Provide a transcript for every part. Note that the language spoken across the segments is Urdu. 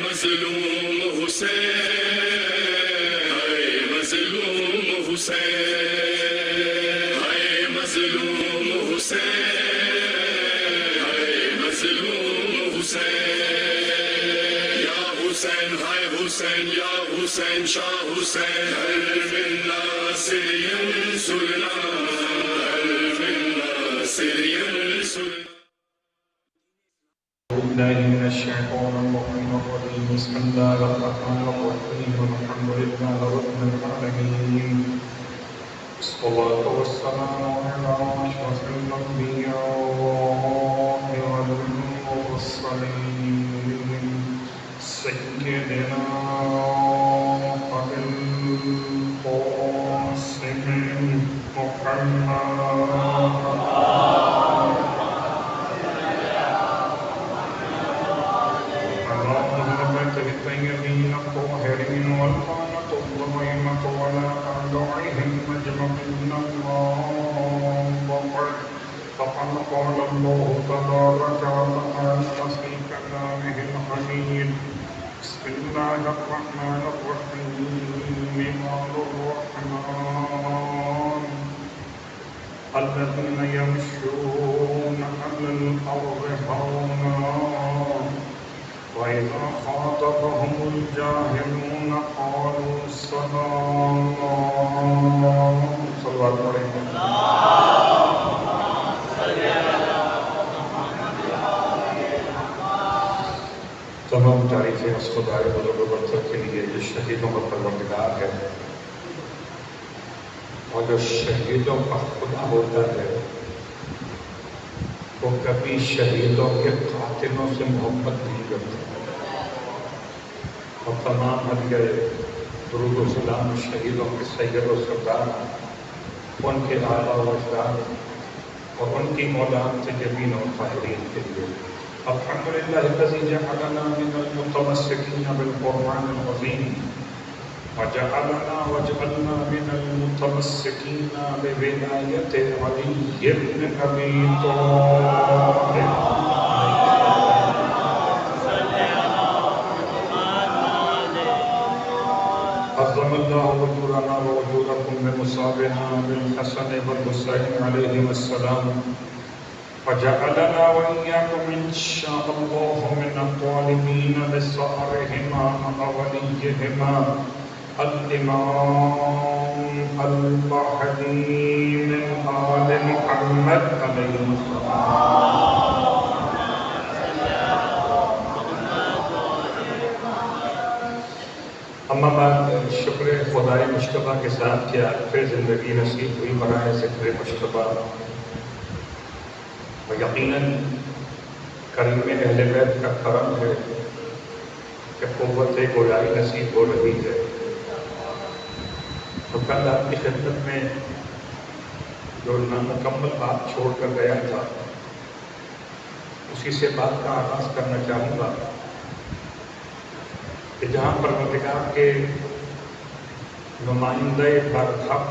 مظلوم حسین، ہائے مظلوم حسین، ہائے مظلوم حسین، ہائے مظلوم حسین، یا حسین ہائے حسین، یا حسین شاہ حسین، ہر من ناصر ینصرنا، ہر من ناصر ینصرنا. بالله من الشيطان الرجيم. بسم الله الرحمن الرحيم. الحمد لله رب العالمين، الصلاة والسلام على أشرف الأنبياء والمرسلين سيدنا أبي القاسم محمد الطيبين الطاهرين واللعنة الدائمة على أعدائهم أجمعين. فقد قال الله تبارك وتعالى في كلامه الحميد. بسم الله الرحمن الرحيم. قال الرحمن الذين يمشون على الأرض هونا وإذا خاطبهم الجاهلون قالوا سلاما. صلوات علیہ. تمام تعریفیں اس خدائے بزرگ و برتر کے لیے جو شہیدوں کا پروردگار ہے اور جو شہیدوں کا خدا ہوتا ہے وہ کبھی شہیدوں کے قاتلوں سے محبت نہیں کرتا. اور تمام ہدیہ درود و سلام شہیدوں کے سید و سردار، ان کے آباء و اجداد اور ان کی اولاد سے جبین و طاہرین کے لیے. الحمدللہ الذی جعلنا من المتمسکین بالقرآن العظیم وجعلنا من المتمسکین بولایت علی بن ابی طالب. عظم اللہ وجورنا ووجورکم بمصابنا بالحسن والحسین علیہم السلام وجعلنا وإياكم إن شاء الله من الطالبين بصارهما ووليهما الإمام المهدي من آل محمد عليه السلام. اما بعد، شکر خدائے مشتبہ کے ساتھ کیا پھر زندگی نصیب ہوئی برائے ذکر مشتبہ. اور یقیناً کریم اہل بیت کا کرم ہے کہ قوت گویائی نصیب ہو رہی ہے. تو کل آپ کی خدمت میں جو نامکمل بات چھوڑ کر گیا تھا اسی سے بات کا آغاز کرنا چاہوں گا کہ جہاں پروردگار کے نمائندہ برحق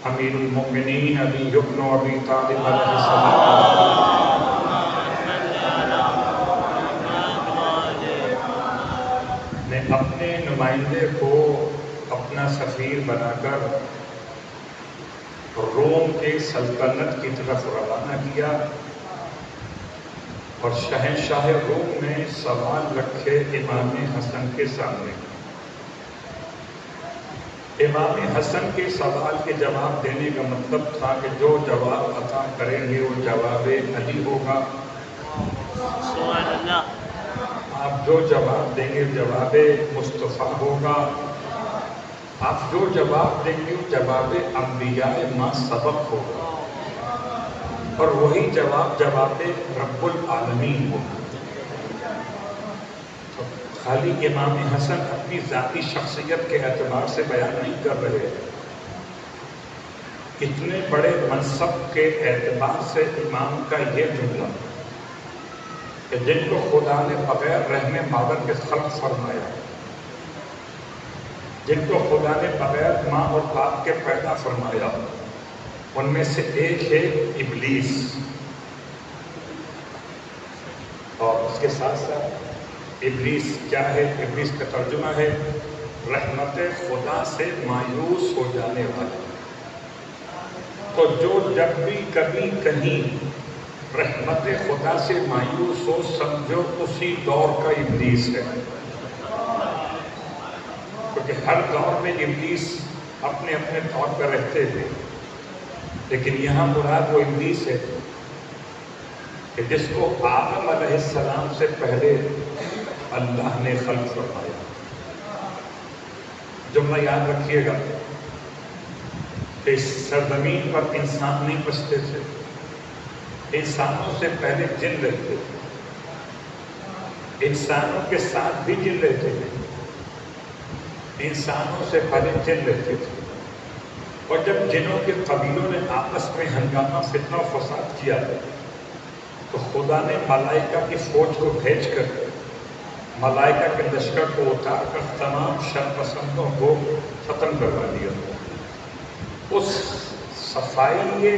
امیر المؤمنین علی بن ابی طالب علیہ السلام نے اپنے نمائندے کو اپنا سفیر بنا کر روم کے سلطنت کی طرف روانہ کیا اور شہنشاہ روم نے سوال رکھے امام حسن کے سامنے. امام حسن کے سوال کے جواب دینے کا مطلب تھا کہ جو جواب عطا کریں گے وہ جواب علی ہوگا. آپ جو جواب دیں گے جواب مصطفیٰ ہوگا. آپ جو جواب دیں گے جواب انبیاء ما سبق ہوگا. اور وہی جواب رب العالمین ہوگا. خالی امام حسن اپنی ذاتی شخصیت کے اعتبار سے بیان نہیں کر رہے، اتنے بڑے منصب کے اعتبار سے امام کا یہ جملہ کہ جن کو خدا نے بغیر رحم مادر کے خلق فرمایا، جن کو خدا نے بغیر ماں اور باپ کے پیدا فرمایا، ان میں سے ایک ہے ابلیس. اور اس کے ساتھ ساتھ ابلیس کیا ہے؟ ابلیس کا ترجمہ ہے رحمت خدا سے مایوس ہو جانے والا۔ تو جو جب بھی کبھی کہیں رحمت خدا سے مایوس ہو، سمجھو اسی دور کا ابلیس ہے، کیونکہ ہر دور میں ابلیس اپنے اپنے طور پر رہتے تھے، لیکن یہاں مراد وہ ابلیس ہے کہ جس کو آدم علیہ السلام سے پہلے اللہ نے خلق فرمایا۔ جملہ یاد رکھیے گا کہ اس سرزمین پر انسان نہیں بستے تھے، انسانوں سے پہلے جن رہتے تھے، انسانوں کے ساتھ بھی جن رہتے تھے، انسانوں سے پہلے جن رہتے تھے۔ اور جب جنوں کے قبیلوں نے آپس میں ہنگامہ فتنہ و فساد کیا تو خدا نے ملائکہ کی فوج کو بھیج کر ملائکہ کے لشکر کو اتار کر تمام شر پسندوں کو ختم کروا دیا۔ اس صفائی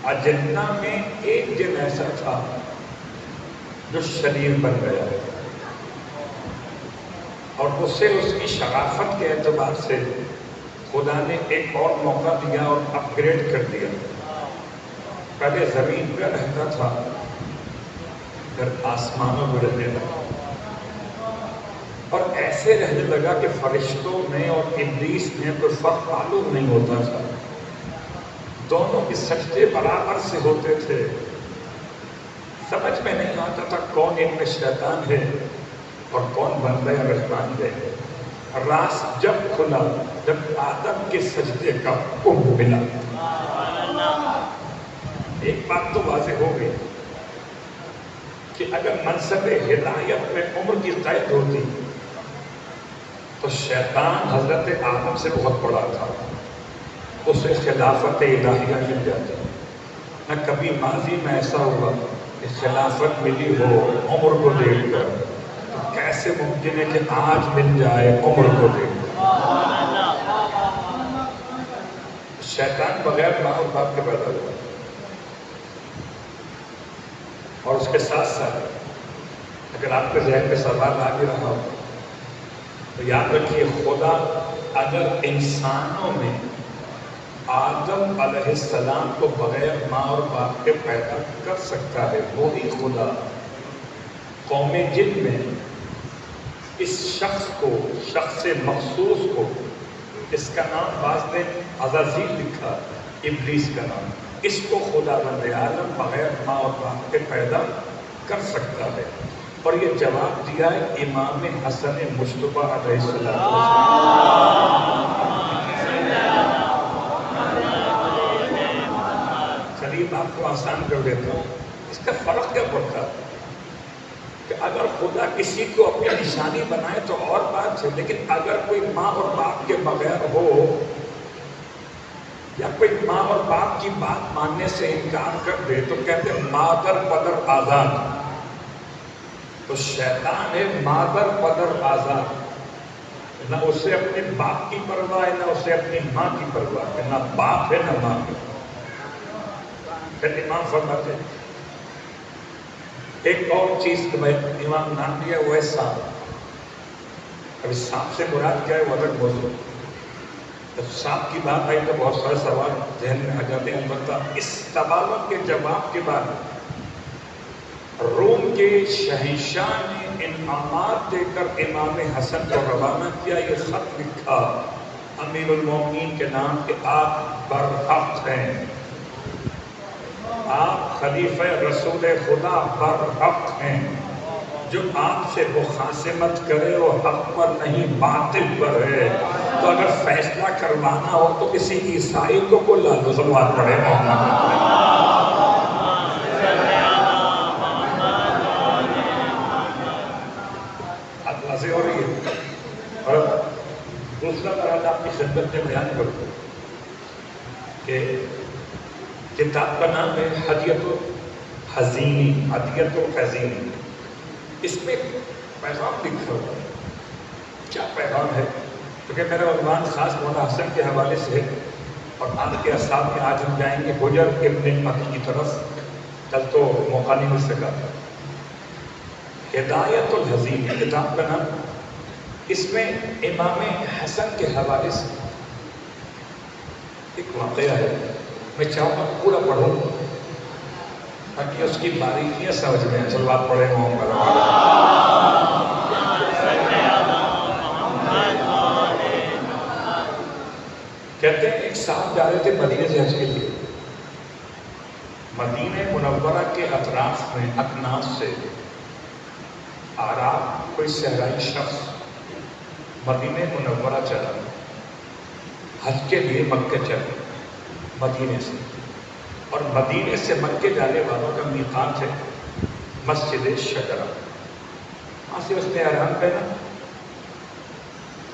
اجنہ میں ایک جن ایسا تھا جو شریر بن گیا اور اسے اس کی شرافت کے اعتبار سے خدا نے ایک اور موقع دیا اور اپ گریڈ کر دیا۔ پہلے زمین پہ رہتا تھا، پھر آسمانوں میں رہنے لگا، اور ایسے رہنے لگا کہ فرشتوں میں اور ابلیس میں کوئی فرق معلوم نہیں ہوتا تھا، دونوں کے سجدے برابر سے ہوتے تھے۔ سمجھ میں نہیں آتا تھا کون ان میں شیطان ہے اور کون بندہ رحمان ہے۔ راز جب کھلا جب آدم کے سجدے کا حکم ملا، ایک بات تو واضح ہو گئی کہ اگر منصب ہدایت میں عمر کی قید ہوتی تو شیطان حضرت آدم سے بہت بڑا تھا، اسے خلافت الہیہ مل جاتی۔ نہ کبھی ماضی میں ایسا ہوا کہ خلافت ملی ہو عمر کو دیکھ کر، تو کیسے ممکن ہے کہ آج مل جائے عمر کو دیکھ کر؟ شیطان بغیر ماں اور باپ کے پیدا ہوا، اور اس کے ساتھ ساتھ اگر آپ کے ذہن میں سوال آ بھی رہا ہو تو یاد رکھیے، خدا اگر انسانوں میں آدم علیہ السلام کو بغیر ماں اور باپ کے پیدا کر سکتا ہے، وہی خدا قوم جن میں اس شخص کو، شخص مخصوص کو، اس کا نام بعض نے عزازیل لکھا، ابلیس کا نام، اس کو خدا بند عالم بغیر ماں اور باپ کے پیدا کر سکتا ہے۔ اور یہ جواب دیا ہے امام حسن مجتبیٰ علیہ السلام۔ چلیے بات کو آسان کر دیتا ہوں، اس کا فرق کیا پڑتا کہ اگر خدا کسی کو اپنی نشانی بنائے تو اور بات ہے، لیکن اگر کوئی ماں اور باپ کے بغیر ہو یا کوئی ماں اور باپ کی بات ماننے سے انکار کر دے تو کہتے ہیں مادر پدر آزاد۔ تو شیطان ہے مادر پدر آزاد، نہ اسے اپنے باپ کی پرواہ ہے نہ اسے اپنی ماں کی پرواہ ہے، نہ باپ ہے نہ ماں ہے۔ پھر امام فرماتے ہیں ایک اور چیز کہ میں امام نام لیا وہ ہے سانپ۔ ابھی سانپ سے مراد کیا ہے وہ الگ موضوع، جب سانپ کی بات آئی تو بہت سارے سوال ذہن میں آ جاتے ہیں۔ البتہ اس سوالوں کے جواب کے بعد روم کے شہنشاہ نے انعامات دے کر امام حسن کو روانہ کیا، یہ خط لکھا امیر المومنین کے نام کہ آپ برحق ہیں، آپ خلیفہ رسول خدا برحق ہیں، جو آپ سے مخاصمت کرے وہ حق پر نہیں باطل پر ہے۔ تو اگر فیصلہ کروانا ہو تو کسی عیسائی کو بلا لو، سلوات پڑھے محمد۔ اب واضح ہو رہی ہے۔ اور دوسرا مرحلہ آپ کی خدمت میں بیان کروں کہ کتاب کا نام ہے ہدیۃ الحزینی، ہدیۃ الحزینی۔ اس میں پیغام لکھا ہوا ہے۔ کیا پیغام ہے؟ کیونکہ میرا عنوان خاص مولانا حسن کے حوالے سے ہے، اور آج کے اصحاب میں آج ہم جائیں گے حجر ابن عطی کی طرف، کل تو موقع نہیں مل سکا۔ ہدایت الحزین کتاب کا نام. اس میں امام حسن کے حوالے سے ایک واقعہ ہے. میں چاہوں گا پورا پڑھوں تاکہ اس کی باریکیاں سمجھ میں. چلو آپ پڑھیں کہتے ہیں ایک صاحب جا رہے تھے مدینے سے حج کے لیے. مدینہ منورہ کے اطراف میں اکناس سے آراب کوئی صحرائی شخص مدینہ منورہ چلا حج کے لیے. مکہ چلا مدینے سے, اور مدینے سے مکے جانے والوں کا میقات ہے مسجد شجرہ. وہاں سے اس نے احرام پہنا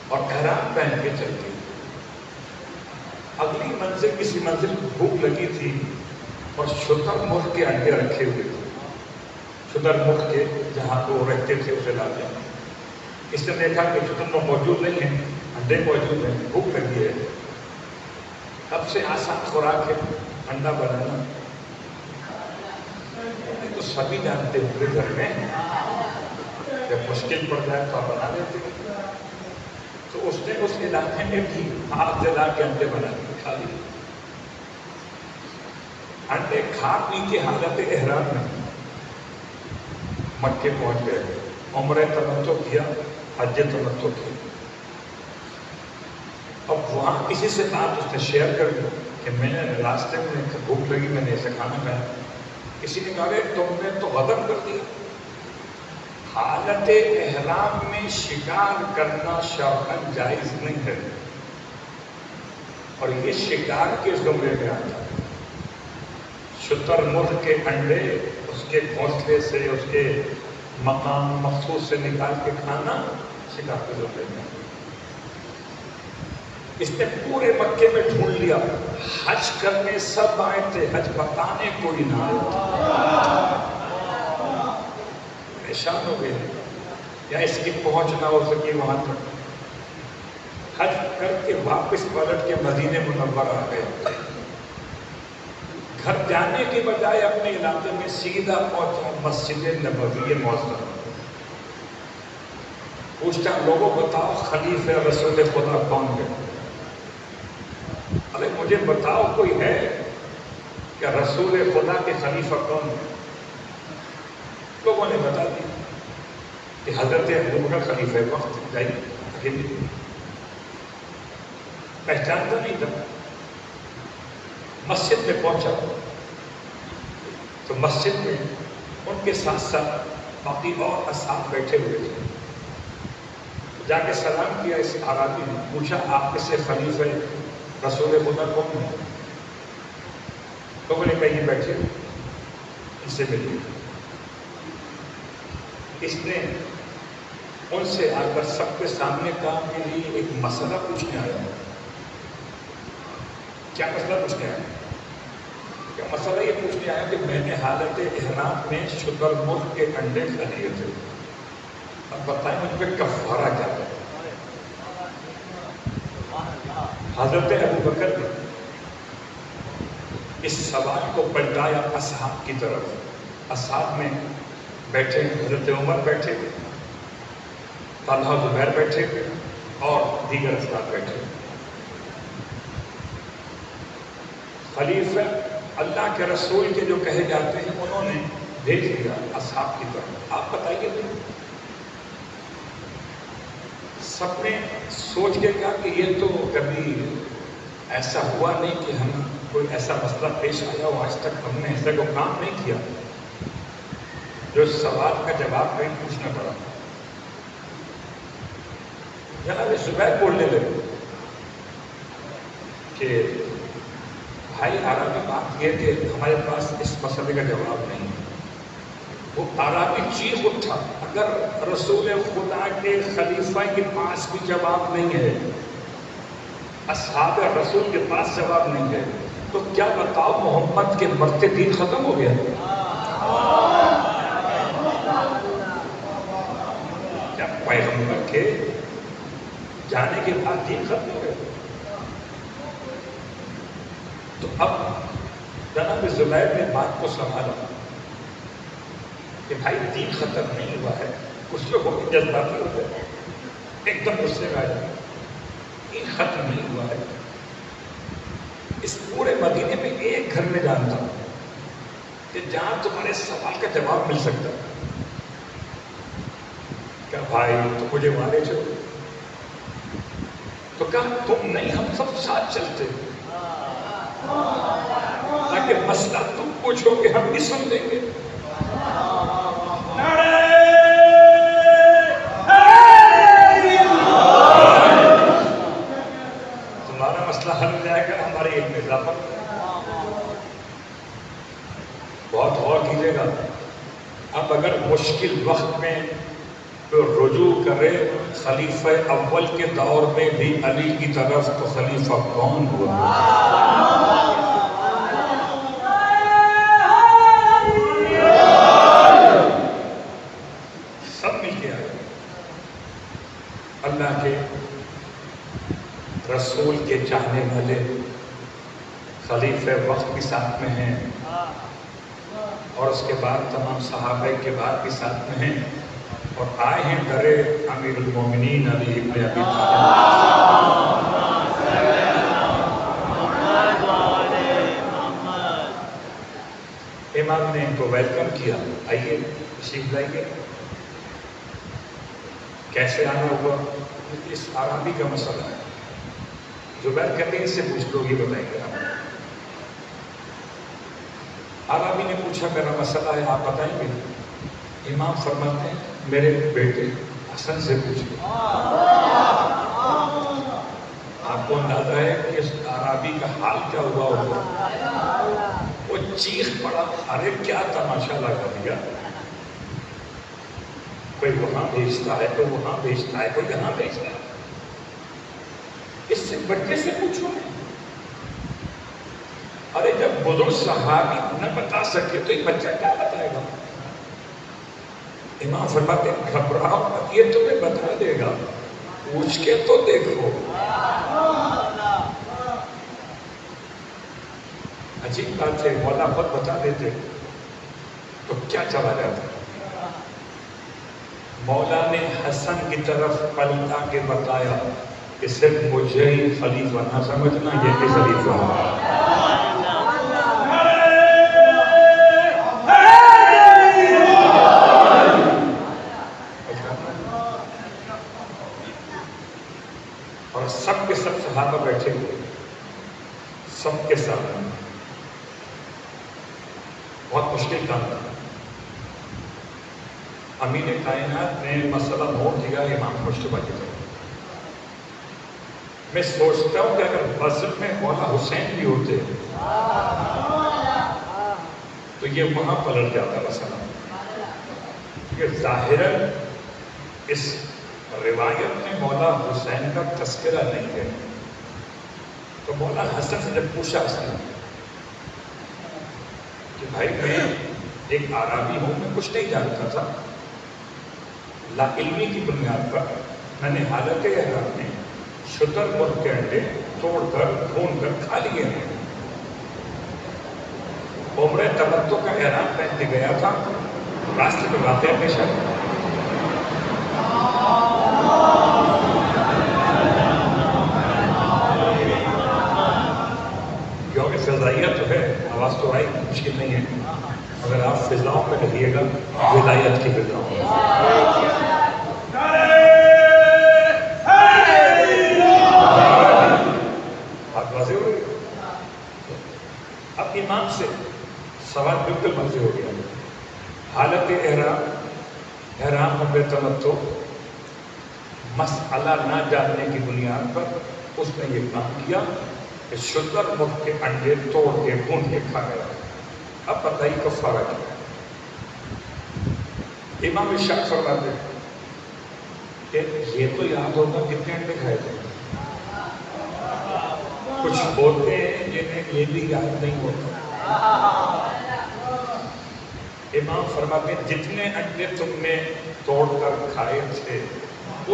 اور احرام پہن کے چل گئی. اگلی منزل کسی منزل کو بھوک لگی تھی اور شتر مرغ کے انڈے رکھے ہوئے تھے. شتر مرغ کے جہاں وہ رہتے تھے اسے لا دیا. اس نے دیکھا کہ شتر مرغ موجود نہیں ہیں, انڈے موجود ہیں, بھوک لگی ہے. اب سے آسان خوراک ہے انڈا بنانا. تو سبھی جانتے ہیں پورے گھر میں جب مشکل پڑ جائے تو آپ بنا لیتے ہیں. تو اس نے اس علاقے میں بھی ہاتھ جلا کے انڈے بنا کے کھا لیے. انڈے کھا پی کے حالت احرام میں مکے پہنچ گئے. عمرہ تمتع کیا, حج تمتع کیا. اب وہاں کسی سے بات اس نے شیئر کر دی کہ میں نے راستے میں بھوک لگی, میں نے ایسے کھانا کھایا. کسی نے کہا تم نے تو غضب کر دیا. حالت احرام میں شکار کرنا شرعاً جائز نہیں ہے, اور یہ شکار کے زمرے میں آتا ہے. شتر مرغ کے انڈے اس کے گھونسلے سے, اس کے مقام مخصوص سے نکال کے کھانا شکار کے زمرے میں آتا ہے. اس نے پورے مکے میں ڈھونڈ لیا. حج کرنے سب آئے تھے, حج بتانے کوئی نہ آیا. پریشان ہو گئے یا اس کی پہنچ نہ ہو سکی وہاں تک. حج کر کے واپس پلٹ کے مدینے منورہ آ گئے. گھر جانے کے بجائے اپنے علاقے میں سیدھا پہنچا مسجد نبوی معظم. پوچھتا لوگوں بتاؤ خلیفہ رسول خدا کون ہے؟ ارے مجھے بتاؤ کوئی ہے کہ رسول خدا کے خلیفہ کون ہے؟ لوگوں نے بتا دی کہ حضرت ابوبکر خلیفہ وقت. جائیے پہچانتا نہیں تھا. مسجد میں پہنچا تو مسجد میں ان کے ساتھ ساتھ باقی اور اصحاب بیٹھے ہوئے تھے. جا کے سلام کیا اس عربی نے. پوچھا آپ سے خلیفہ رسول خدا کون ہے؟ لوگوں نے کہا یہ بیٹھے ان سے ملیے. اس نے ان سے آ کر سب کے سامنے کہا کہ یہ ایک مسئلہ پوچھنے آیا. کیا مسئلہ پوچھنے آیا؟ کیا مسئلہ یہ پوچھنے آیا کہ میں نے حالت احرام میں شتر مرغ کے انڈے کھا لیے تھے. اب بتائیں مجھ پہ کفارہ کیا ہے؟ حضرت ابوبکر نے اس سوال کو پلٹایا اصحاب کی طرف. اصحاب میں بیٹھے حضرت عمر بیٹھے, طلحہ زبیر بیٹھے اور دیگر افراد بیٹھے. خلیفہ اللہ کے رسول کے جو کہے جاتے ہیں انہوں نے بھیج دیا اصحاب کی طرف. آپ بتائیے سب نے سوچ کے کہا کہ یہ تو کبھی ایسا ہوا نہیں کہ ہم کوئی ایسا مسئلہ پیش آیا ہو, آج تک ہم نے ایسا کوئی کام نہیں کیا جو سوال کا جواب نہیں پوچھنا پڑا. جناب زبیر بولنے لگے کہ بھائی عربی بات یہ کہ ہمارے پاس اس مسئلے کا جواب نہیں ہے. وہ عربی چیخ اٹھا, اگر رسول خدا کے خلیفہ کے پاس بھی جواب نہیں ہے, اصحاب رسول کے پاس جواب نہیں ہے, تو کیا بتاؤ محمد کے مرتے دین ختم ہو گیا؟ کیا پیغمبر کے جانے کے بعد دین ختم ہو گیا؟ تو اب جناب زبیر نے بات کو سنبھالا. کہ بھائی دین ختم نہیں ہوا ہے. کچھ لوگ جذباتی ہوتے ہیں, ایک دم غصے میں آ جائیں, دین ختم نہیں ہوا ہے. اس پورے مدینے میں ایک گھر میں جانتا ہوں کہ جہاں تمہارے سوال کا جواب مل سکتا ہے. کیا بھائی تو مجھے مانے چلو, تو کہا تم نہیں ہم سب ساتھ چلتے تاکہ مسئلہ تم پوچھو کہ ہم بھی سن لیں گے. تمہارا مسئلہ حل ہو جائے گا, ہمارے علم میں اضافہ ہو جائے گا. بہت غور کیجیے گا. اب اگر مشکل وقت میں تو رجوع کرے خلیفہ اول کے دور میں بھی علی کی طرف, تو خلیفہ کون ہوا؟ سب مل کے آئے. اللہ کے رسول کے چاہنے والے خلیفہ وقت بھی ساتھ میں ہیں, اور اس کے بعد تمام صحابہ کے بعد بھی ساتھ میں ہیں, اور آئے ہیں درے امیر المومنین علی ابن ابی طالب. امام نے ان کو ویلکم کیا, آئیے تشریف لائیے. کیسے آنا ہوا اس عربی کا مسئلہ ہے. زبیر کبیر سے پوچھ لو, یہ بتائیں گے آپ. عربی نے پوچھا میرا مسئلہ ہے آپ بتائیں گے؟ امام فرماتے ہیں میرے بیٹے حسن سے پوچھو. آپ کو اندازہ ہے کہ اس عربی کا حال کیا ہوا ہوگا؟ وہ چیخ پڑا, ارے کیا تماشا لگا دیا, کوئی وہاں بھیجتا ہے, کوئی وہاں بھیجتا ہے, کوئی یہاں بھیجتا ہے. اس سے بچے سے پوچھو. ارے جب بزرگ صحابی نہ بتا سکے تو یہ بچہ کیا بتائے گا؟ امام فرماتے ہیں گھبراؤ مت, یہ تمہیں بتا دے گا, پوچھ کے تو دیکھو. عجیب بات ہے, مولا خود بتا دیتے تو کیا چلا جاتا. مولا نے حسن کی طرف پلٹا کے بتایا کہ صرف مجھے ہی خلیفہ نہ سمجھنا, یہ بھی خلیفہ ہے. اور سب کے سب صحابہ بیٹھے ہوئے, سب کے ساتھ. بہت مشکل کام تھا. امین کائنات نے مسئلہ نوٹ کیا امام مشتبہ کی طرف. میں سوچتا ہوں کہ اگر مسجد میں مولا حسین بھی ہوتے تو یہ وہاں پلٹ جاتا مسئلہ. یہ ظاہراً اس روایت میں مولا حسین کا تذکرہ نہیں ہے. تو مولا حسن سے جب پوچھا اس نے کہ بھائی میں ایک عربی ہوں, میں کچھ نہیں جانتا تھا, لا علمی کی بنیاد پر میں نے حالت احرام میں شتر مرغ کے انڈے توڑ کر بھون کر کھا لیے ہیں. عمرہ تمتع کا احرام پہنتے گیا تھا, راستے میں واقعہ پیش آیا. یوم فضائیہ تو ہے, آواز تو آئی, مشکل نہیں ہے. اگر آپ فضاؤں میں رہیے گا, ولایت کی فضاؤں میں. بات واضح ہو گئی. اب امام سے سوال بالکل واضح ہو گیا. حالت احرام عمرہ تمتع مسئلہ نہ جاننے کی بنیاد پر اس نے یہ کام کیا کہ شتر مرغ کے انڈے توڑ کے بھون کے کھا گیا. اب بتائیے کفارہ کیا ہے؟ امام ارشاد فرماتے ہیں کہ یہ تو یاد ہوگا کتنے انڈے کھائے تھے. کچھ ہوتے ہیں جنہیں یہ بھی یاد نہیں ہوتا. امام فرماتے ہیں جتنے انڈے تم نے توڑ کر کھائے تھے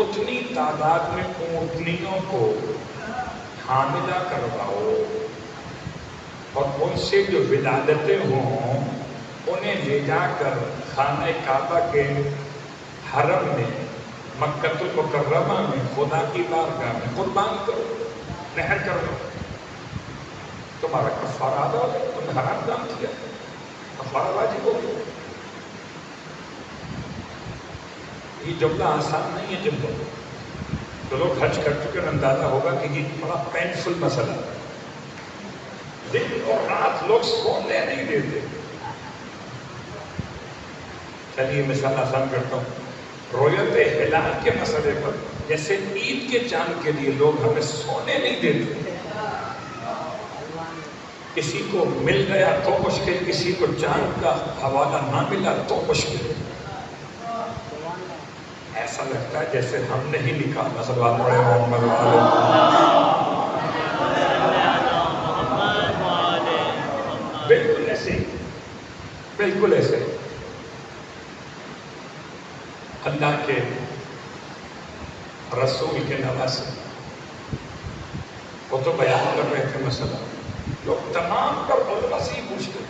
اتنی تعداد میں اونٹنیوں کو حاملہ کرواؤ, اور ان سے جو ولادتیں ہوں انہیں لے جا کر خانہ کعبہ کے حرم میں مکہ المکرمہ میں خدا کی بارگاہ میں قربان کرو، نحر کرو، تمہارا کفارہ ادا ہو گیا، تم نے حرام کام کیا، کفارہ واجب ہو گیا۔ یہ جملہ آسان نہیں ہے جملہ، جو لوگ حج کر چکے ہیں اندازہ ہوگا کہ یہ بڑا پینفل مسئلہ ہے۔ دن اور رات لوگ سونے نہیں دیتے۔ چلیے مثال آسان کرتا ہوں، رؤیت ہلال کے مسئلے پر جیسے عید کے چاند کے لیے لوگ ہمیں سونے نہیں دیتے، کسی کو مل گیا تو مشکل، کسی کو چاند کا حوالہ نہ ملا تو مشکل، ایسا لگتا ہے جیسے ہم نے ہی لکھا۔ صلوات پڑھے محمد بالکل ایسے، بالکل ایسے اللہ کے رسول کے نواسے وہ تو بیان کر رہے تھے مسئلہ، لوگ تمام پر علماء سے پوچھتے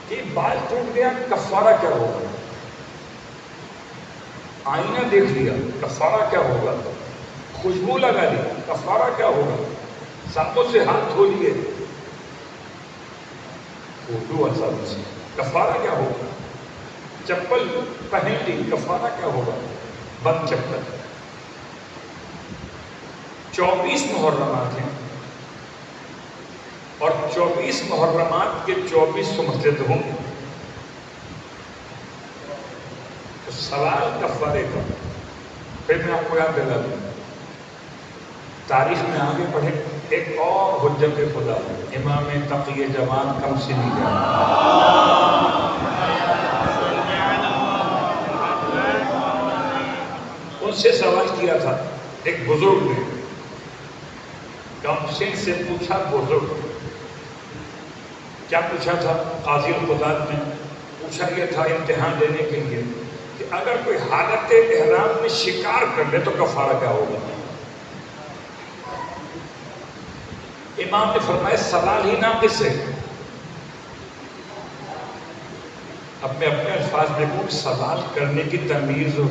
کہ بال ٹوٹ گیا کفارہ کیا ہوگا، آئینہ دیکھ لیا کفارہ کیا ہوگا، خوشبو لگا لی کفارہ کیا ہوگا، صابن سے ہاتھ دھو لیے وضو اور صابن سے کفارہ کیا ہوگا، چپل پہن لی کفارہ کیا ہوگا، بند چپل۔ 24 محرمات ہیں اور 24 محرمات کے 24 مسجد ہوں گے، تو سوال کفارے کا پھر میں آپ کو یاد دلا دوں، تاریخ میں آگے بڑھے ایک اور حجت خدا امام تقی جوان کم سے نہیں گیا، ان سے سوال کیا تھا ایک بزرگ نے، کم سے پوچھا، بزرگ کیا پوچھا تھا، قاضی القضات نے پوچھا یہ تھا امتحان لینے کے لیے کہ اگر کوئی حالت احرام میں شکار کر لے تو کفارہ کیا ہوگا۔ امام نے فرمایا سوال ہی ناقص ہے، اب میں اپنے الفاظ میں کہوں، سوال کرنے کی تمیز ہو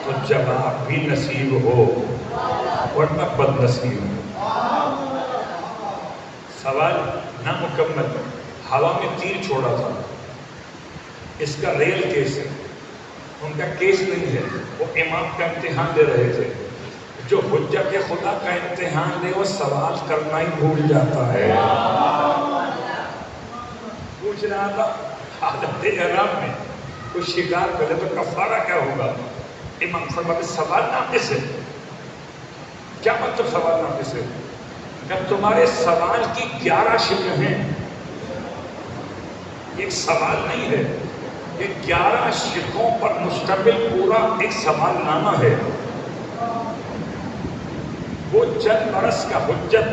تو جواب بھی نصیب ہو ورنہ بد نصیب ہو۔ سوال نامکمل، ہوا میں تیر چھوڑا تھا، اس کا ریل کیس ہے، ان کا کیس نہیں ہے، وہ امام کا امتحان دے رہے تھے۔ جو حجت خدا کا امتحان دے وہ سوال کرنا ہی بھول جاتا ہے۔ پوچھ رہا تھا حالت احرام میں کوئی شکار کرے تو کفارہ کیا ہوگا، امام فرماتے سوال ناقص ہے۔ کیا مطلب سوال ناقص ہے؟ جب تمہارے سوال کی 11 شکل ہیں، ایک سوال نہیں ہے، یہ 11 شکوں پر مشتمل پورا ایک سوال نامہ ہے۔ وہ چند برس کا حجت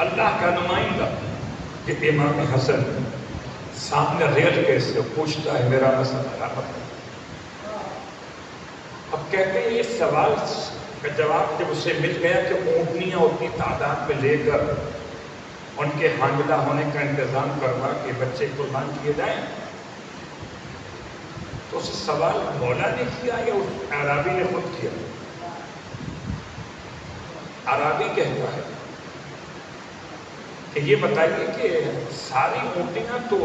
اللہ کا نمائندہ کہ امام حسن سامنے ریل کیسے پوچھتا ہے میرا مسئلہ، اب کہتے ہیں یہ سوال کا جواب جب اسے مل گیا کہ اونٹنیاں اتنی تعداد میں لے کر ان کے حاملہ ہونے کا انتظام کروا کہ بچے قربان کیے جائیں، تو اس سوال مولا نے کیا یا اس اعرابی نے خود کیا؟ اعرابی کہتا ہے کہ یہ بتائیے کہ ساری اونٹیاں تو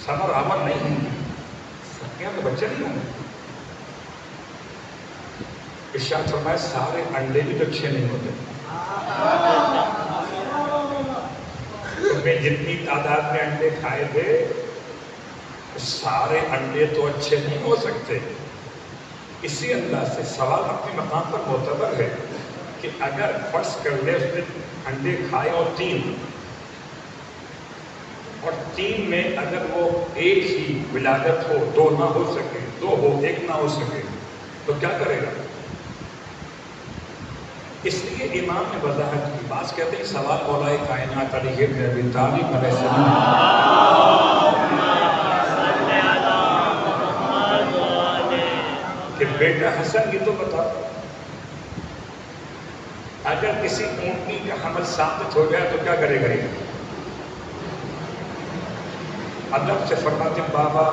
سمر آمر نہیں ہوں گی، سکیاں تو بچے نہیں ہوں گے۔ ارشاد فرمایا سارے انڈے بھی تو اچھے نہیں ہوتے، تم نے جتنی تعداد میں انڈے کھائے تھے سارے انڈے تو اچھے نہیں ہو سکتے۔ اسی انداز سے سوال اپنے مقام پر معتبر ہے کہ اگر فرض کر لے اس نے انڈے کھائے اور 3 میں اگر وہ ایک ہی ولادت ہو، 2 نہ ہو سکے، 2 ہو 1 نہ ہو سکے، تو کیا کرے گا؟ اس لیے امام نے وضاحت کی، بعض کہتے ہیں سوال مولا کائنات علی ابن ابی طالب علیہ السلام کہ بیٹا حسن یہ تو بتا، اگر کسی اونٹنی کا حمل ثابت ہو جائے تو کیا کرے گا؟ ادب سے فرماتے بابا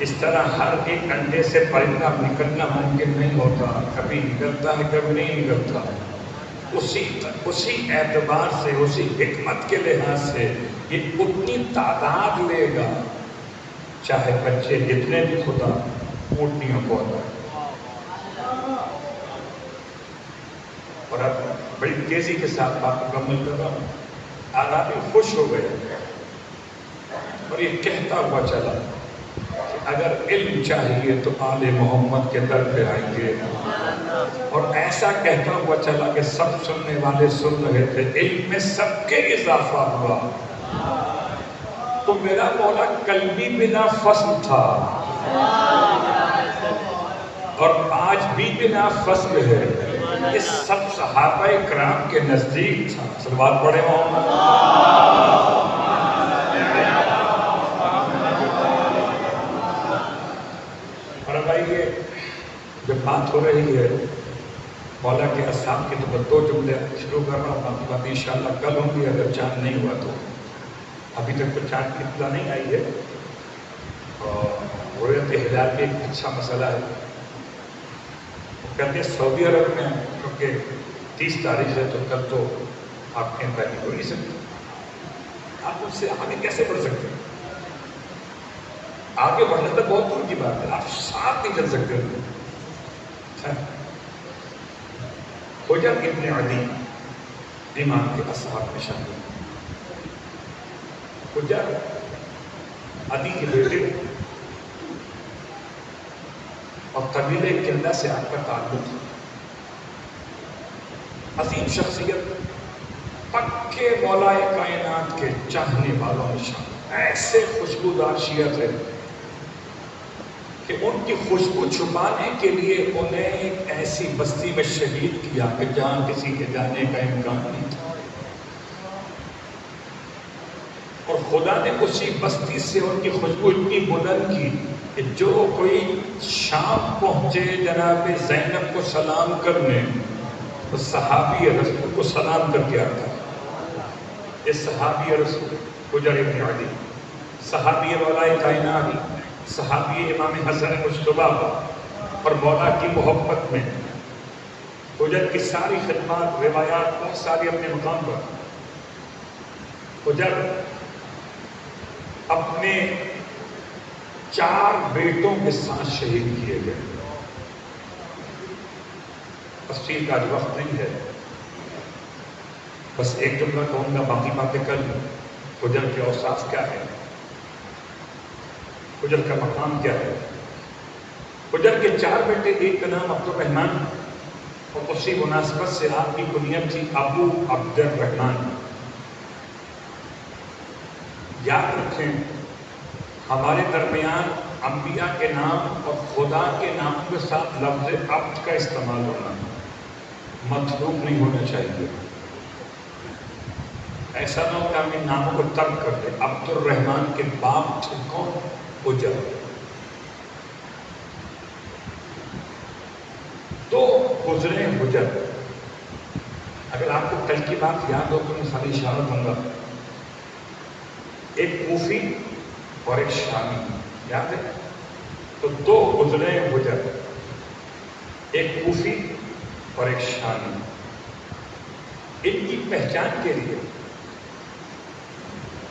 اس طرح ہر ایک انڈے سے پرندہ نکلنا ممکن نہیں ہوتا، کبھی نکلتا ہے کبھی نہیں نکلتا، اسی اعتبار سے اسی حکمت کے لحاظ سے یہ اتنی تعداد لے گا چاہے بچے جتنے بھی خدا اونٹنیوں کو آتا ہے۔ اور اب بڑی تیزی کے ساتھ بات مکمل کر رہا ہوں۔ آدمی خوش ہو گئے اور یہ کہتا ہوا چلا کہ اگر علم چاہیے تو آل محمد کے در پہ آئیں گے، اور ایسا کہتا ہوا چلا کہ سب سننے والے سن رہے تھے، علم میں سب کے اضافہ ہوا۔ تو میرا مولا کل بھی بلا فصل تھا اور آج بھی بلا فصل ہے، یہ سب صحابہ کرام کے نزدیک تھا۔ صلوات پڑھے محمد۔ اور بھائی یہ جب بات ہو رہی ہے مولا کے اصحاب کی تو 2 جملے شروع کر رہا ہوں، باقی بات انشاءاللہ کل ہوں گی اگر چاند نہیں ہوا تو۔ ابھی تک تو چاند کی اطلاع نہیں آئی ہے، اور رؤیت ہلال بھی ایک اچھا مسئلہ ہے۔ کہتے ہیں سعودی عرب میں کیونکہ 30 تاریخ ہے تو کل تو آپ کے پہلے ہو نہیں سکتے، آپ ان سے آگے کیسے بڑھ سکتے ہیں؟ آگے بڑھنا تو بہت دور کی بات ہے، آپ ساتھ نہیں چل سکتے۔ حجر ابن عدی امام کے اصحاب میں شامل۔ حجر عدی کے بیٹے اور قبیلے کندہ سے آپ کا تعلق ہے۔ عظیم شخصیت، پکے مولائے کائنات کے چاہنے والوں میں شامل، ایسے خوشبودار شیعہ تھے کہ ان کی خوشبو چھپانے کے لیے انہیں ایک ایسی بستی میں شہید کیا کہ جہاں کسی کے جانے کا امکان نہیں تھا، اور خدا نے اسی بستی سے ان کی خوشبو اتنی بلند کی کہ جو کوئی شام پہنچے جناب زینب کو سلام کرنے تو صحابی رسول کو سلام کر کے آتا ہے۔ یہ صحابی رسول حجر ابن عدی، صحابی مولائے کائنات، صحابی امام حسن مجتبی اور مولا کی محبت میں حجر کی ساری خدمات روایات بہت ساری اپنے مقام پر۔ حجر اپنے 4 بیٹوں کے ساتھ شہید کیے گئے۔ تفصیل کا آج وقت نہیں ہے، بس ایک جملہ کہوں گا، باقی باتیں کل۔ حجر کے اوصاف کیا ہے، حجر کا مقام کیا ہے؟ حجر کے 4 بیٹے، ایک کا نام عبد الرحمن اور اسی مناسبت سے آپ کی کنیت تھی ابو عبد الرحمن۔ یاد رکھیں ہمارے درمیان انبیاء کے نام اور خدا کے نام کے ساتھ لفظ عبد کا استعمال ہونا مطلوب نہیں ہونا چاہیے۔ ایسا نہ ہو کہ ہم ان ناموں کو ترک کر دیں۔ عبد الرحمن کے باپ تھے کون؟ حجر۔ تو گزرے حجر، اگر آپ کو کل کی بات یاد ہو تو میں خالی اشارہ دوں گا، ایک کوفی اور ایک شامی، یاد ہے؟ تو 2 گزرے حجر، ایک کوفی اور ایک شامی۔ ان کی پہچان کے لیے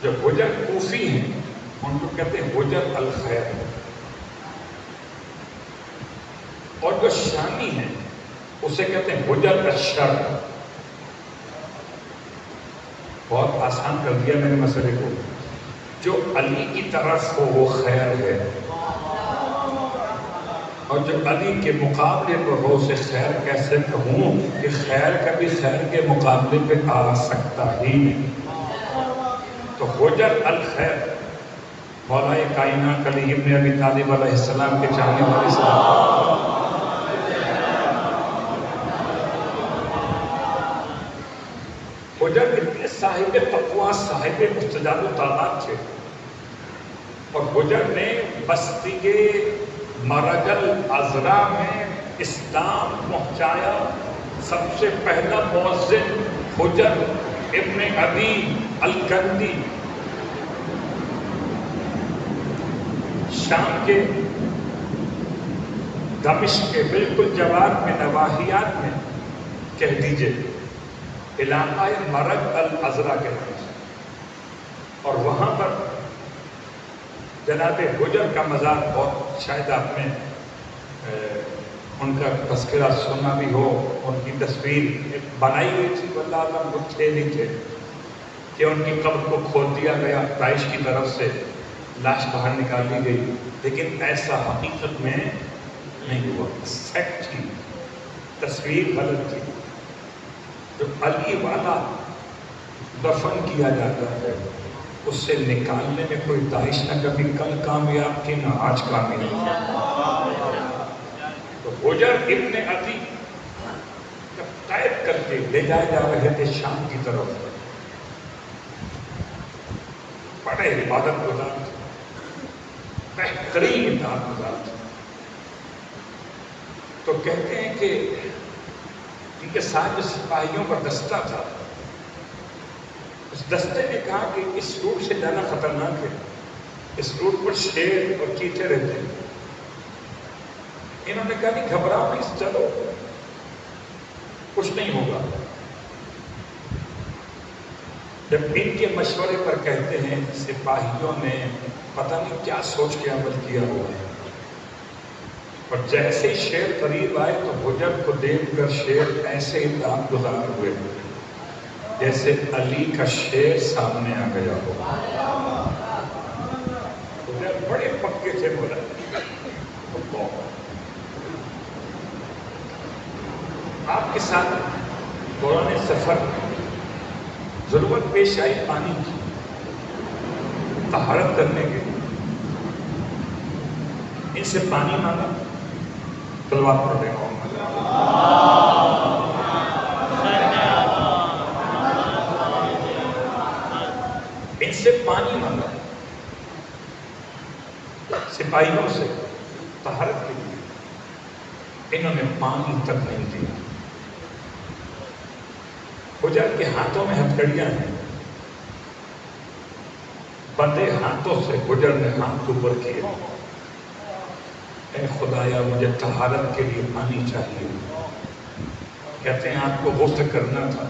جو حجر کوفی ہیں ان کو کہتے ہیں حجر الخیر، اور جو شامی ہیں اسے کہتے ہیں حجر الشر۔ بہت آسان کر دیا میں نے مسئلے کو، جو علی کی طرف ہو وہ خیر ہے، اور جو علی کے مقابلے پر ہو اسے خیر کیسے کہوں کہ خیر کبھی خیر کے مقابلے پہ آ سکتا ہی نہیں۔ تو حجر الخیر مولا کائنات علی ابن ابی طالب علیہ السلام کے چاہنے والے صاحب، حجر اتنے صاحب تقویٰ، صاحب مستجاب الطاعات تھے، اور حجر نے بستی کے مرج العذراء میں اسلام پہنچایا۔ سب سے پہلا مؤذن حجر ابن ابی الکندی، شام کے دمشق کے بالکل جوار میں نواحیات میں کہہ دیجئے علاقہ مرگ الازرا کے نام سے، اور وہاں پر جناب حجر کا مزار بہت، شاید آپ نے ان کا تذکرہ سنا بھی ہو، ان کی تصویر بنائی ہوئی تھی، واللہ عالم وہ تھے نہیں تھے کہ ان کی قبر کو کھول دیا گیا، داعش کی طرف سے لاش باہر نکال لی گئی، لیکن ایسا حقیقت میں نہیں ہوا، سیٹ تھی، تصویر غلط تھی۔ جو علی والا دفن کیا جاتا ہے اس سے نکالنے میں کوئی داعش نہ کبھی کل کامیاب تھی نہ آج کامیاب۔ تو حجر ابن عدی جب قید کر کے لے جائے جا رہے تھے شام کی طرف، بڑے عبادت گزار تھے، بہترین عبادت گزار تھے۔ تو کہتے ہیں کہ ان کے ساتھ جو سپاہیوں کا دستہ تھا، اس دستے نے کہا کہ اس روٹ سے جانا خطرناک ہے، اس روٹ پر شیر اور چیتے رہتے ہیں۔ انہوں نے کہا کہ گھبراؤ نہیں، چلو کچھ نہیں ہوگا۔ جب ان کے مشورے پر کہتے ہیں سپاہیوں نے پتہ نہیں کیا سوچ کے عمل کیا ہوا ہے، اور جیسے شیر قریب آئے تو حجر کو دیکھ کر شیر ایسے ہی دانت گزار ہوئے جیسے علی کا شیر سامنے آ گیا ہو۔ حجر بڑے پکے تھے، بولا آپ کے ساتھ دوران سفر ضرورت پیش آئی پانی کی، طہارت کرنے کے، ان سے پانی مانگا، تلوار پڑھ رہے ہوں، ان سے پانی مانگا، سپاہیوں سے طہارت کے لیے، انہوں نے پانی تک نہیں دیا۔ حجر کے ہاتھوں میں ہتھکڑیاں ہیں، بندے ہاتھوں سے حجر نے ہاتھ اوپر کیے، اے خدایا مجھے طہارت کے لیے پانی چاہیے۔ کہتے ہیں آپ کو غسل کرنا تھا،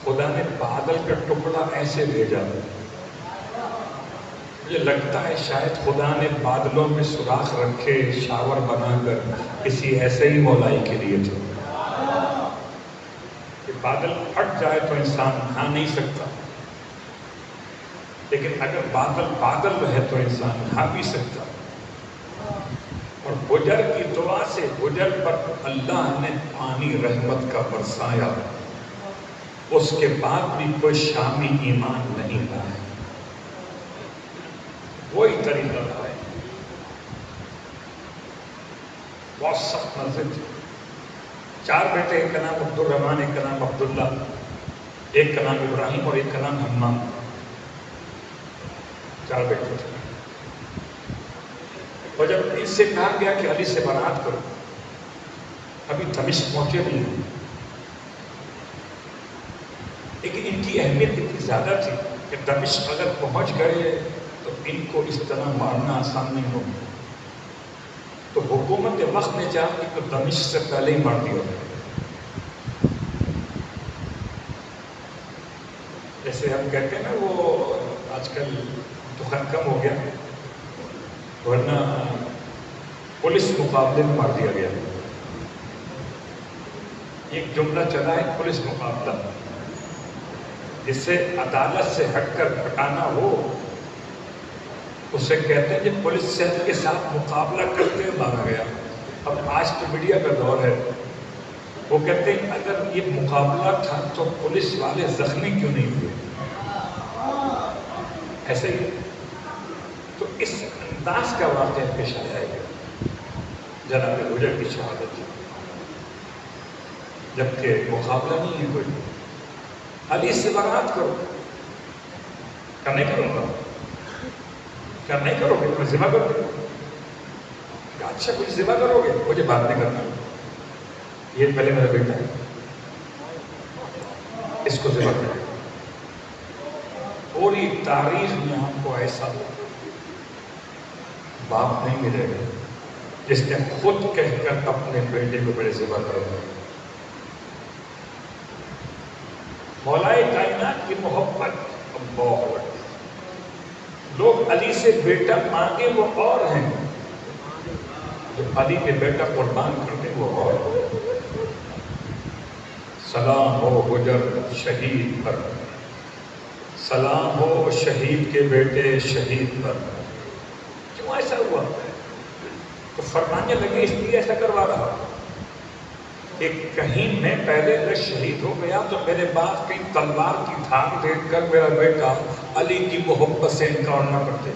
خدا نے بادل کا ٹکڑا ایسے بھیجا، مجھے لگتا ہے شاید خدا نے بادلوں میں سوراخ رکھے شاور بنا کر کسی ایسے ہی مولائی کے لیے تھے کہ بادل پھٹ جائے تو انسان نہا نہیں سکتا، لیکن اگر بادل رہے تو انسان نہا بھی سکتا۔ اور حجر کی دعا سے حجر پر اللہ نے پانی رحمت کا برسایا، اس کے بعد بھی کوئی شامی ایمان نہیں لائے، وہی طریقہ لائے۔ بہت سخت منزل تھی، 4 بیٹے، ایک کا نام عبد الرحمن، ایک کا نام عبداللہ، ایک کا نام ابراہیم اور ایک کا نام حمام، 4 بیٹے تھے۔ اور جب ان سے کہا گیا کہ علی سے برات کرو، ابھی دمشق پہنچے نہیں ہیں، لیکن ان کی اہمیت اتنی زیادہ تھی کہ دمشق اگر پہنچ گئے تو ان کو اس طرح مارنا آسان نہیں ہوگا، تو حکومت وقت نے چاہا کہ دمشق سے پہلے ہی مار دیا۔ جیسے ہم کہتے ہیں نا، وہ آج کل دخن کم ہو گیا، ورنہ پولیس مقابلے میں مار دیا گیا۔ ایک جملہ چلا ہے پولیس مقابلہ، جس سے عدالت سے ہٹ کر ہٹانا ہو اسے کہتے ہیں کہ پولیس صحت کے ساتھ مقابلہ کرتے ہوئے مارا گیا۔ اب آج تو میڈیا کا دور ہے، وہ کہتے ہیں اگر یہ مقابلہ تھا تو پولیس والے زخمی کیوں نہیں ہوئے؟ ایسے ہی تو اس انداز کا واقعہ پیش آیا ہے جناب حجر کی شہادت، جبکہ مقابلہ نہیں ہے کوئی۔ علی سے برات کرو، کیا نہیں کروں گا؟ کیا نہیں کرو گے؟ میں ذمہ کروں گا۔ اچھا کچھ ذمہ کرو گے، مجھے بات نہیں کرنا، یہ پہلے میرا بیٹا ہے، اس کو ذمہ کرے۔ پوری تاریخ میں آپ کو ایسا باپ نہیں ملے گا جس نے خود کہہ کر اپنے بیٹے کو میرے ذمہ کر دیا۔ مولائے کائنات کی محبت اللہ اکبر۔ لوگ علی سے بیٹا مانگے وہ اور ہیں، جو علی کے بیٹا قربان کرتے وہ اور۔ سلام ہو حجر شہید پر، سلام ہو شہید کے بیٹے شہید پر۔ کیوں ایسا ہوا؟ تو فرمانے لگے اس لیے ایسا کروا رہا کہ کہیں میں پہلے اگر شہید ہو گیا تو میرے باپ کی تلوار کی دھار دیکھ کر میرا بیٹا علی کی محبت سے انکار نہ کرتے۔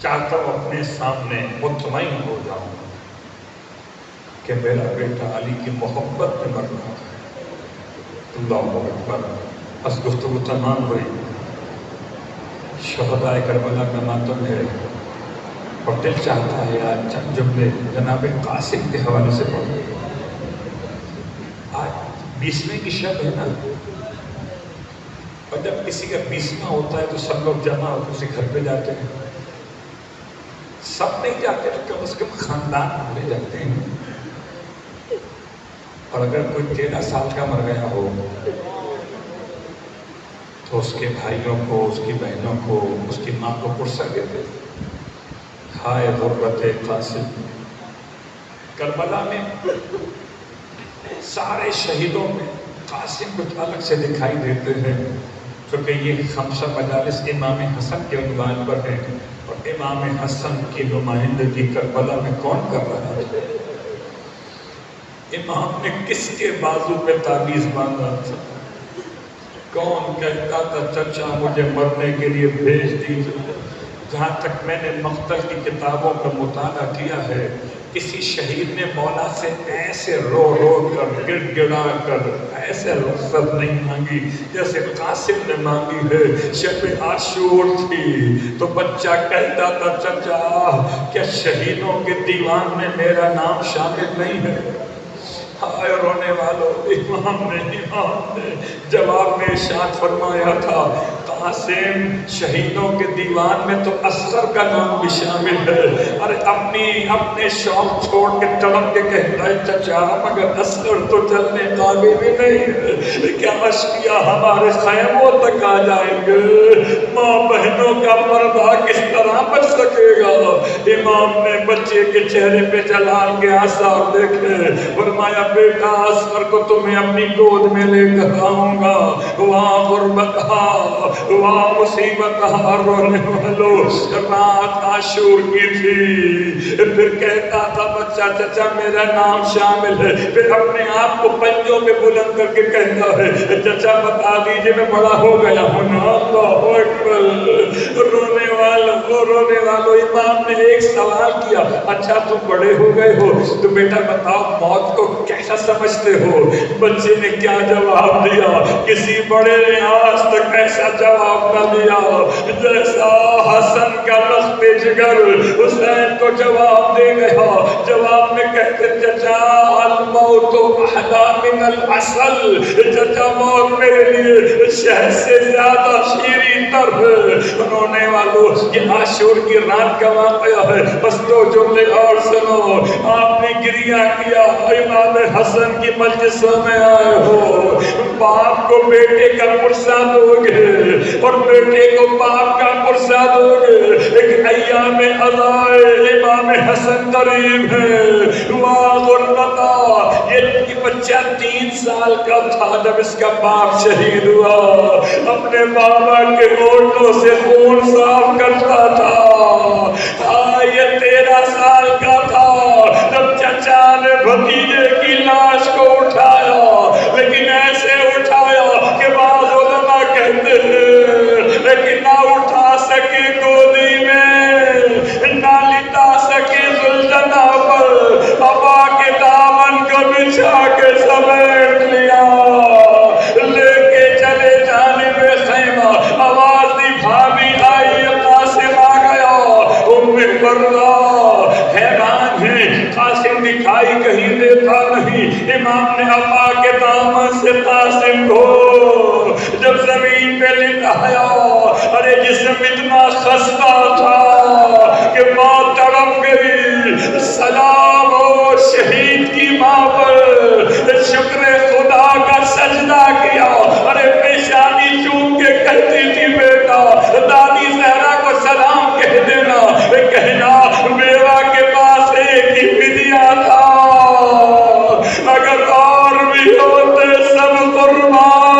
چاہتا ہوں اپنے سامنے مطمئن ہو جاؤں کہ میرا بیٹا علی کی محبت میں مر رہا ہے۔ اللہ اکبر۔ بس گفتگو تمام ہوئی، شہدائے کربلا کا ماتم ہے، اور دل چاہتا ہے آج چند جملے جناب قاسم کے حوالے سے پڑھیں۔ آج 20ویں کی شب ہے نا، اور جب کسی کا 20واں ہوتا ہے تو سب لوگ جمع ہو کے اسی گھر پہ جاتے ہیں۔ سب نہیں جاتے تو کم از کم خاندان والے جاتے ہیں، اور اگر کوئی 13 سال کا مر گیا ہو تو اس کے بھائیوں کو، اس کی بہنوں کو، اس کی ماں کو پرسہ دیتے۔ ہائے غربت قاسم۔ کربلا میں سارے شہیدوں میں قاسم کچھ الگ سے دکھائی دیتے ہیں، کیونکہ یہ خمسہ مجالس امام حسن کے عنوان پر ہے، اور امام حسن کی نمائندگی کربلا میں کون کر رہا ہے؟ امام نے کس کے بازو پہ تعویذ باندھا تھا؟ کون کہتا تھا چچا مجھے مرنے کے لیے بھیج دیجیے؟ جہاں تک میں نے مقتل کی کتابوں کا مطالعہ کیا ہے، کسی شہید نے مولا سے ایسے رو رو کر گڑ گڑا کر ایسے رخصت نہیں مانگی جیسے قاسم نے مانگی ہے۔ شب عاشور تھی تو بچہ کہتا تھا چچا کیا شہیدوں کے دیوان میں میرا نام شامل نہیں ہے؟ ہائے رونے والوں، امام نے جواب میں ارشاد فرمایا تھا قاسم شہیدوں کے دیوان میں تو اصغر کا نام بھی شامل ہے۔ ارے اپنے شوق چھوڑ کے تڑپ کے کہتا ہے چچا مگر اصغر تو چلنے قابل بھی نہیں ہے، کیا اشقیا ہمارے خیموں تک آ جائیں گے؟ ماں بہنوں کا پردہ کس طرح بچ سکے گا؟ امام نے بچے کے چہرے پہ جلال کے آثار دیکھے، فرمایا بیٹا اصغر کو تمہیں اپنی گود میں لے کر آؤں گا، وہاں غربت وہاں مصیبت رونے والوں رات عاشور کی تھی۔ پھر کہتا تھا بچہ چچا میرا نام شامل ہے، پھر اپنے آپ کو پنجوں پہ بلند کر کے کہتا ہے چچا بتا دیجئے میں بڑا ہو گیا ہوں نا۔ اللہ اکبر۔ رونے والوں امام نے ایک سوال کیا، اچھا تم بڑے ہو گئے ہو تو بیٹا بتاؤ موت کو کیسا سمجھتے ہو؟ بچے نے کیا جواب دیا؟ کسی بڑے نے آج تک ایسا جواب نہ دیا جیسا حسن کا لخت جگر حسین کو جواب دے گیا۔ جواب میں کہتے چچا الموت احلی من العسل، چچا موت میرے لیے شہد سے زیادہ شیریں تر ہے۔ رونے والوں یہ عاشور کی رات کا واقعہ ہے، بس دو جملے اور سنو۔ آپ نے گریہ کیا، امام حسن کی مجلسوں میں آئے ہو، باپ کو بیٹے کا پرسہ دو گے اور بیٹے کو باپ کا پرسہ دو گے۔ ایک ایام عزائے امام حسن قریب ہے، واہ غربتا۔ یہ بچہ 3 سال کا تھا جب اس کا باپ شہید ہوا، اپنے بابا کے ہونٹوں سے خون صاف کرتا تھا۔ یہ 13 سال کا تھا جب چچا نے بھتیجے کی لاش کو اٹھایا، لیکن ایسے اٹھایا کہ بعض علماء کہتے ہیں لیکن نہ اٹھا سکے گودی میں، نہ لٹا سکے زلجنا پر، ابا کے دامن کو بچھا کے سمیٹ لیا، لے کے چلے جانب خیمہ۔ آواز دی بھابھی آئی، قاسم آ گیا۔ حیران ہے، قاسم دکھائی کہیں دیتا نہیں۔ امام نے ابا کے دامن سے قاسم کو جب زمین پہ لٹایا، ارے جسم اتنا خستہ تھا قربان